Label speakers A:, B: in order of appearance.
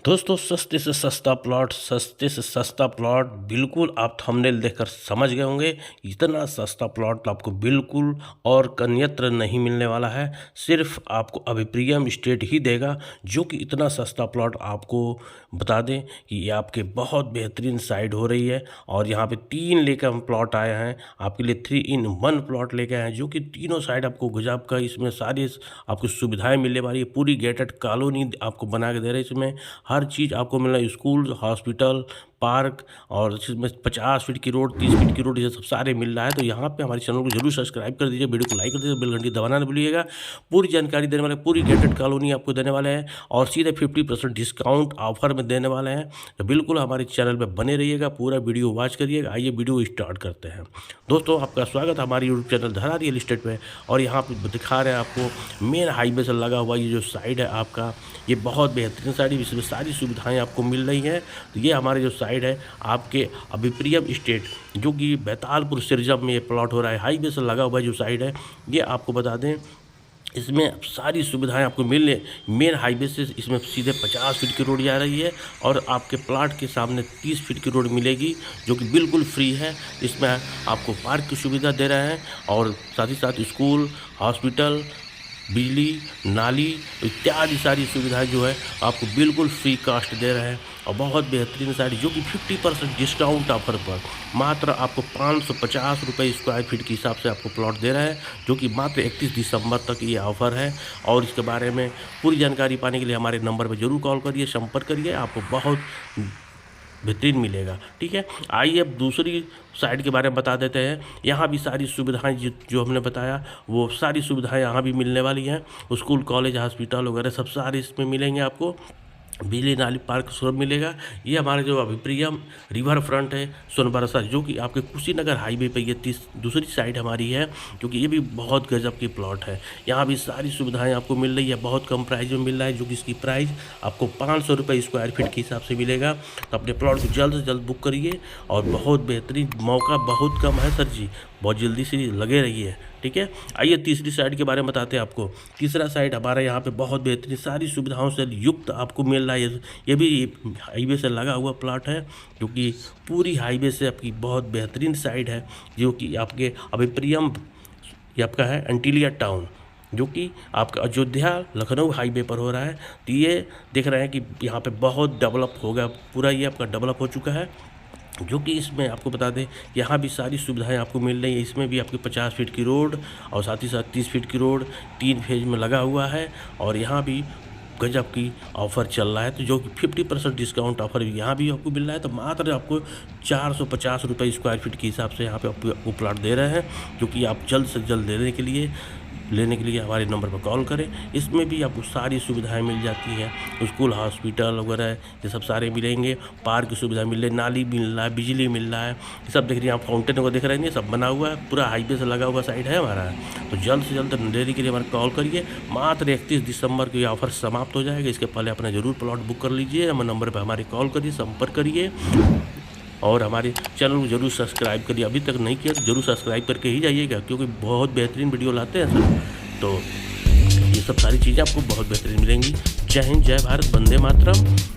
A: दोस्तों सस्ते से सस्ता प्लॉट, सस्ते से सस्ता प्लॉट, बिल्कुल आप थंबनेल देखकर समझ गए होंगे। इतना सस्ता प्लॉट आपको बिल्कुल और अन्यत्र नहीं मिलने वाला है। सिर्फ आपको अभिप्रियम स्टेट ही देगा जो कि इतना सस्ता प्लॉट आपको बता दें कि ये आपके बहुत बेहतरीन साइड हो रही है। और यहाँ पे 3 लेकर हम प्लॉट आए हैं आपके लिए, 3 in 1 प्लॉट लेके आए हैं जो कि तीनों साइड आपको गजब का इसमें सारी आपको सुविधाएँ मिलने वाली है। पूरी गेटेड कॉलोनी आपको बना के दे रहे हैं। इसमें हर चीज़ आपको मिल रहा है, स्कूल, हॉस्पिटल, पार्क और इसमें 50 फीट की रोड, 30 फीट की रोड, ये सब सारे मिल रहा है। तो यहाँ पे हमारे चैनल को जरूर सब्सक्राइब कर दीजिए, वीडियो को लाइक कर दीजिए, बेल घंटी दबाना न भूलिएगा। पूरी जानकारी देने वाले, पूरी गेटेड कॉलोनी आपको देने वाले हैं और सीधे 50% डिस्काउंट ऑफर में देने वाले हैं। तो बिल्कुल हमारे चैनल पर बने रहिएगा, पूरा वीडियो वॉच करिएगा। आइए वीडियो स्टार्ट करते हैं। दोस्तों आपका स्वागत है हमारे यूट्यूब चैनल धरा रियल एस्टेट पे। और यहाँ पे दिखा रहे हैं आपको मेन हाईवे से लगा हुआ ये जो साइड है आपका, ये बहुत बेहतरीन साइड है, इसमें सारी सुविधाएं आपको मिल रही हैं। तो ये हमारे जो साइड है आपके अभिप्रियम स्टेट, जो कि बैतालपुर सिरजम में ये प्लॉट हो रहा है। हाईवे से लगा हुआ जो साइड है ये आपको बता दें, इसमें सारी सुविधाएं आपको मिलने, मेन हाईवे से इसमें सीधे 50 फीट की रोड जा रही है और आपके प्लाट के सामने 30 फीट की रोड मिलेगी जो कि बिल्कुल फ्री है। इसमें आपको पार्क की सुविधा दे रहे हैं और साथ ही साथ स्कूल, हॉस्पिटल, बिजली, नाली इत्यादि सारी सुविधाएं जो है आपको बिल्कुल फ्री कास्ट दे रहे हैं। और बहुत बेहतरीन साइड जो कि 50% डिस्काउंट ऑफर पर मात्र आपको 550 रुपये स्क्वायर फीट के हिसाब से आपको प्लॉट दे रहा है, जो कि मात्र 31 दिसंबर तक ये ऑफ़र है। और इसके बारे में पूरी जानकारी पाने के लिए हमारे नंबर पर ज़रूर कॉल करिए, संपर्क करिए, आपको बहुत बेहतरीन मिलेगा। ठीक है, आइए अब दूसरी साइड के बारे में बता देते हैं। यहाँ भी सारी सुविधाएं जो हमने बताया वो सारी सुविधाएं यहाँ भी मिलने वाली हैं। स्कूल, कॉलेज, हॉस्पिटल वगैरह सब सारे इसमें मिलेंगे आपको। बिजली, नाली, पार्क सब मिलेगा। ये हमारे जो अभिप्रियम रिवर फ्रंट है सोनबरसा, जो कि आपके कुशीनगर हाईवे पे ये दूसरी साइड हमारी है, क्योंकि ये भी बहुत गजब की प्लॉट है। यहाँ भी सारी सुविधाएं आपको मिल रही है, बहुत कम प्राइस में मिल रहा है, जो कि इसकी प्राइस आपको 500 रुपये स्क्वायर फीट के हिसाब से मिलेगा। तो अपने प्लॉट को जल्द से जल्द बुक करिए और बहुत बेहतरीन मौका बहुत कम है सर जी, बहुत जल्दी से लगे रहिए। ठीक है, आइए तीसरी साइड के बारे में बताते हैं आपको। तीसरा साइड हमारा यहाँ पे बहुत बेहतरीन सारी सुविधाओं से युक्त आपको मिल रहा है। ये भी हाईवे से लगा हुआ प्लॉट है, जो कि पूरी हाईवे से आपकी बहुत बेहतरीन साइड है, जो कि आपके अभिप्रियम ये आपका है एंटीलिया टाउन, जो कि आपका अयोध्या लखनऊ हाईवे पर हो रहा है। तो ये देख रहे हैं कि यहाँ पे बहुत डेवलप हो गया, पूरा ये आपका डेवलप हो चुका है। जो कि इसमें आपको बता दें यहाँ भी सारी सुविधाएं आपको मिल रही है। इसमें भी आपकी 50 फीट की रोड और साथ ही साथ 30 फीट की रोड 3 फेज में लगा हुआ है। और यहाँ भी गजब की ऑफ़र चल रहा है, तो जो कि 50% डिस्काउंट ऑफर यहाँ भी आपको मिल रहा है। तो मात्र आपको 450 रुपये स्क्वायर फीट के हिसाब से यहाँ पे आपको प्लॉट दे रहे हैं, जो कि आप जल्द से जल्द लेने के लिए हमारे नंबर पर कॉल करें। इसमें भी आपको सारी सुविधाएं मिल जाती हैं, स्कूल, हॉस्पिटल वगैरह ये सब सारे मिलेंगे। पार्क की सुविधा मिल रही है, नाली मिल रहा है, बिजली मिल रहा है, ये सब देख रही हैं आप, फाउंटेन को देख रहे हैं, ये सब बना हुआ है, पूरा हाईवे से लगा हुआ साइड है हमारा। तो जल्द से जल्द लेने के लिए हमारे कॉल करिए। मात्र 31 दिसंबर को ये ऑफर समाप्त हो जाएगा, इसके पहले अपना ज़रूर प्लॉट बुक कर लीजिए। हमारे नंबर पर हमारे कॉल करिए, संपर्क करिए और हमारे चैनल को जरूर सब्सक्राइब करिए। अभी तक नहीं किया तो जरूर सब्सक्राइब करके ही जाइएगा, क्योंकि बहुत बेहतरीन वीडियो लाते हैं सर। तो ये सब सारी चीज़ें आपको बहुत बेहतरीन मिलेंगी। जय हिंद, जय भारत, वंदे मातरम।